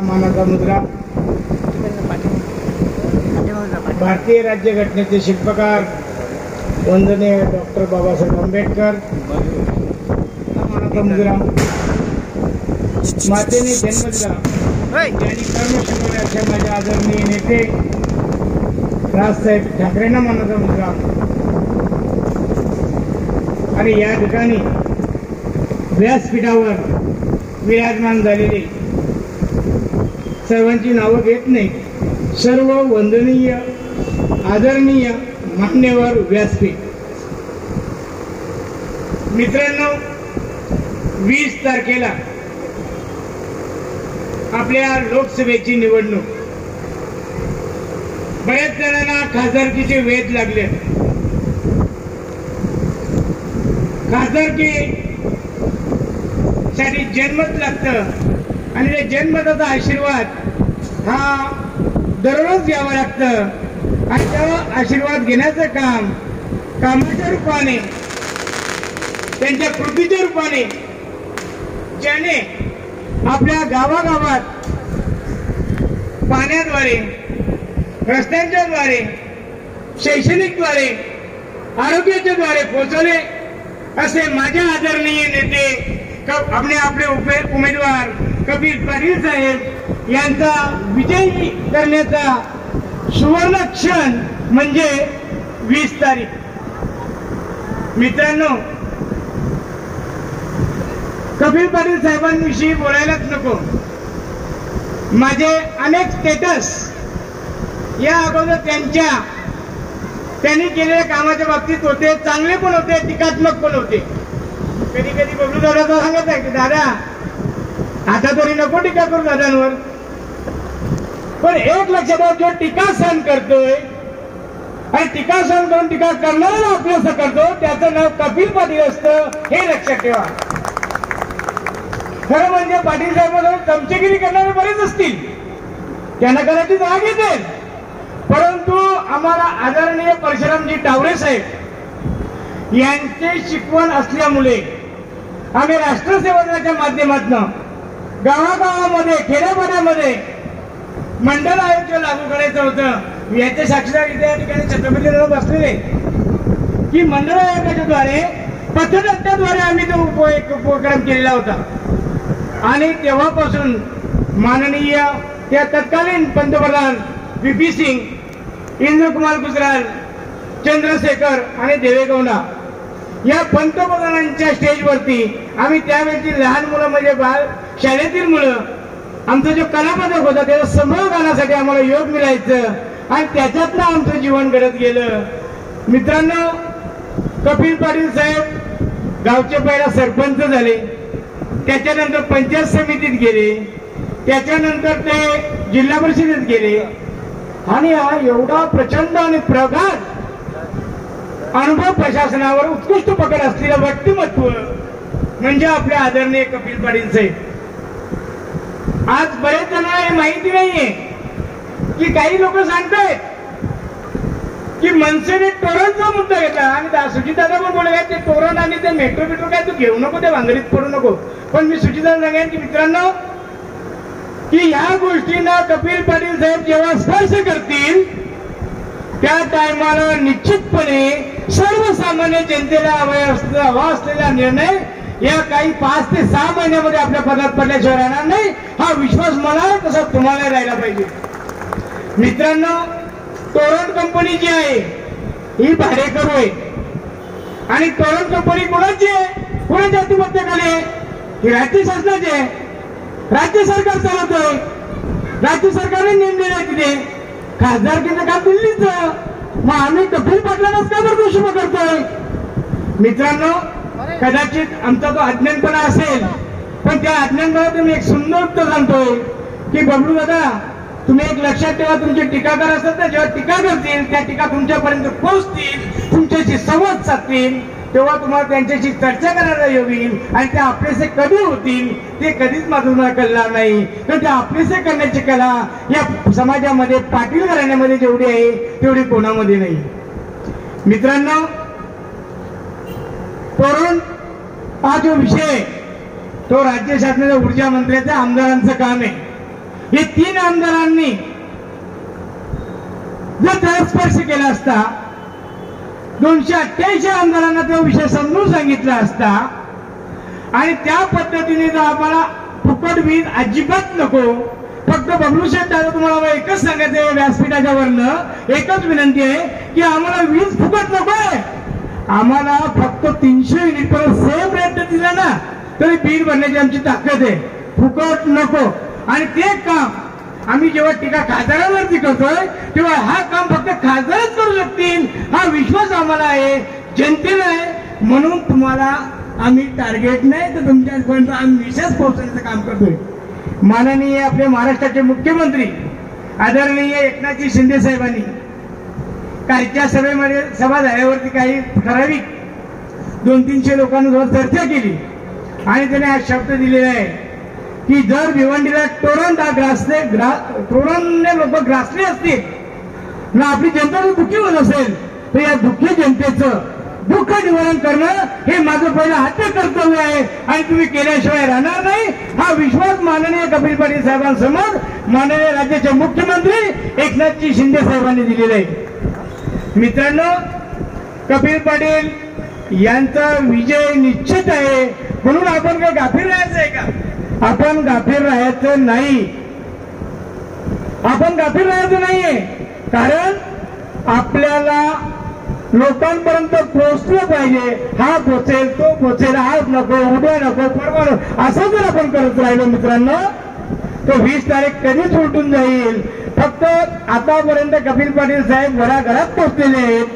मानाचा मुद्रा भारतीय राज्यघटनेचे शिल्पकार वंदनीय डॉक्टर बाबासाहेब आंबेडकर मानाचा मुद्रा मातेने जन्म दिला त्यांनी कर्म शिकवले असे माझे आदरणीय नेते राजसाहेब ठाकरेंना मानाचा मुद्रा आणि या ठिकाणी व्यासपीठावर विराजमान झालेले सर्वांची नावं घेत नाही, सर्व वंदनीय आदरणीय मान्यवर व्यासपीठ मित्रांनो, 20 तारखेला आपल्या लोकसभेची निवडणूक. बऱ्याच जणांना खासदारकीचे वेध लागले. खासदारकी साठी जन्मच लागतं आणि त्या जन्मदाता आशीर्वाद हा दररोज घ्यावा लागतं आणि त्या आशीर्वाद घेण्याचं काम कामाच्या रूपाने, त्यांच्या कृतीच्या रूपाने ज्याने आपल्या गावागावात पाण्याद्वारे, रस्त्यांच्या द्वारे, शैक्षणिक द्वारे, आरोग्याच्या द्वारे पोहोचवले असे माझ्या आदरणीय नेते आपले उमेदवार कपिल पाटील साहेब यांचा विजयी करण्याचा सुवर्ण क्षण म्हणजे 20 तारीख. मित्रांनो, कपिल पाटील साहेबांविषयी बोलायलाच नको. माझे अनेक स्टेटस या अगोदर त्यांनी केलेल्या कामाच्या बाबतीत होते, चांगले पण होते, टीकात्मक पण होते. कधी कधी बबलू दादा सांगत आहे की दादा आता तरी नको टीका करू दादांवर, पण एक लक्षात जो टीका सहन करतोय आणि टीका सहन करून टीका करणारा आपलं करतो त्याचं नाव कपिल पाटील असतं, हे लक्षात ठेवा. खरं म्हणजे पाटील साहेबांवर चमचेगिरी करणारे बरेच असतील, त्यांना कदाचित राग येते, परंतु आम्हाला आदरणीय परशुरामजी टावरे साहेब यांचे शिकवण असल्यामुळे आम्ही राष्ट्रसेवकाच्या माध्यमातून गावागावामध्ये, खेड्यापाड्यामध्ये मंडळ आयोग लागू करायचं होतं. याच्या साक्षीदार इथे या ठिकाणी छत्रपती बसलेले की मंडळ आयोगाच्या द्वारे पथदत्ताद्वारे आम्ही तो उपक्रम केलेला होता आणि तेव्हापासून माननीय त्या तत्कालीन पंतप्रधान VP सिंग, इंद्रकुमार गुजराल, चंद्रशेखर आणि देवेगौडा या पंतप्रधानांच्या स्टेजवरती आम्ही त्यावेळची लहान मुलं म्हणजे शाळेतील मुलं आमचा जो कलापथक होता त्याचा समोर गाण्यासाठी आम्हाला योग मिळायचं आणि त्याच्यातनं आमचं जीवन घडत गेलं. मित्रांनो, कपिल पाटील साहेब गावचे पहिला सरपंच झाले, त्याच्यानंतर पंचायत समितीत गेले, त्याच्यानंतर ते जिल्हा परिषदेत गेले आणि हा एवढा प्रचंड आणि प्रगाढ अनुभव प्रशासनावर उत्कृष्ट पकड असलेलं व्यक्तिमत्व म्हणजे आपले आदरणीय कपिल पाटील साहेब. आज बरेच जणांना हे माहिती नाहीये की काही लोक सांगतायत की मनसेने टोरणचा मुद्दा घेतला आणि सुचितदादा पण बोलले ते टोरण आणि ते मेट्रो काय तू घेऊ नको, ते भांगडीत पडू नको. पण मी सुचितदादा सांगेन की मित्रांनो की या गोष्टींना कपिल पाटील साहेब जेव्हा स्पर्श करतील त्या टायमाला निश्चितपणे सर्वसामान्य जनतेला हवा असलेला निर्णय या काही 5 ते 6 महिन्यामध्ये आपल्या पदात पडल्याशिवाय राहणार नाही, हा विश्वास मला आहे, तसा तुम्हाला राहिला पाहिजे. मित्रांनो, तोरण कंपनी जी आहे ही भाडेकरू आहे आणि तोरण कंपनी कोणाची आहे, कोणाच्या हातीमध्ये आहे? ही राज्य शासनाची आहे. राज्य सरकार चालवतोय, राज्य सरकारने नेमलेलं आहे तिथे. खासदारकीचं काम दिल्लीचं, मग आम्ही कपिल पाटलांनाच का बरं करतोय? मित्रांनो, कदाचित आमचा तो अज्ञानपणा असेल, पण त्या अज्ञानपणात मी एक सुंदर उत्तर सांगतोय की बबलू दादा, तुम्ही एक लक्षात ठेवा, तुमचे टीकाकार असतात ना, जेव्हा टीका करतील त्या टीका तुमच्यापर्यंत पोहोचतील, तुमच्याशी संवाद साधतील, तेव्हा तुम्हाला त्यांच्याशी चर्चा करायला येईल आणि ते आपलेसे कधी होतील ते कधीच माझं कळणार नाही. तर ते आपलेसे करण्याची कला या समाजामध्ये पाटील घराण्यामध्ये जेवढी आहे तेवढी कोणामध्ये नाही. मित्रांनो, तोरण हा जो विषय तो राज्य शासनाच्या ऊर्जा मंत्र्याचं आमदारांचं काम आहे. हे 3 आमदारांनी जर तळस्पर्श केला असता, 288 आमदारांना तो विषय समजून सांगितला असता आणि त्या पद्धतीने जर आम्हाला फुकट वीज अजिबात नको, फक्त बबलू शेठ दादा तुम्हाला एकच सांगायचं आहे, व्यासपीठाच्या वरनं एकच विनंती आहे की आम्हाला वीज फुकट नकोय, आम्हाला फक्त 300 युनिट पर सेम रेट दिला ना तरी बिल भरण्याची आमची ताकद आहे, फुकट नको. आणि ते काम आम्ही जेव्हा टीका खासदारांवरती करतोय तेव्हा हा काम फक्त खासदारच करू शकतील हा विश्वास आम्हाला आहे, जनतेला आहे. म्हणून तुम्हाला आम्ही टार्गेट नाही तर तुमच्यापर्यंत आम्ही विशेष पोहोचण्याचं काम करतोय. माननीय आपले महाराष्ट्राचे मुख्यमंत्री आदरणीय एकनाथजी शिंदे साहेबांनी कालच्या सभेमध्ये सभा झाल्यावरती काही ठराविक 200-300 लोकांसोबत चर्चा केली आणि त्याने हा शब्द दिलेला आहे की जर भिवंडीला तोरणने लोक ग्रासले असतील ना आपली जनता जर दुःखी होत असेल तर या दुःखी जनतेचं दुःख निवारण करणं हे माझं पहिलं आद्य कर्तव्य आहे आणि तुम्ही केल्याशिवाय राहणार नाही हा विश्वास माननीय कपिल पाटील साहेबांसमोर माननीय राज्याचे मुख्यमंत्री एकनाथजी शिंदे साहेबांनी दिलेले आहे. मित्रांनो, कपिल पाटील यांचा विजय निश्चित आहे म्हणून आपण काय गाफील राहायचं आहे का? आपण गाफील राहायचं नाही, आपण गाफील राहायचं नाहीये. कारण आपल्याला लोकांपर्यंत पोहोचलं पाहिजे. हा पोचेल तो पोचेल, आज नको उद्या नको परवा नको असं जर आपण करत राहिलो मित्रांनो तो 20 तारीख कधीच उलटून जाईल. फक्त आतापर्यंत कपिल पाटील साहेब घराघरात पोहोचलेले आहेत.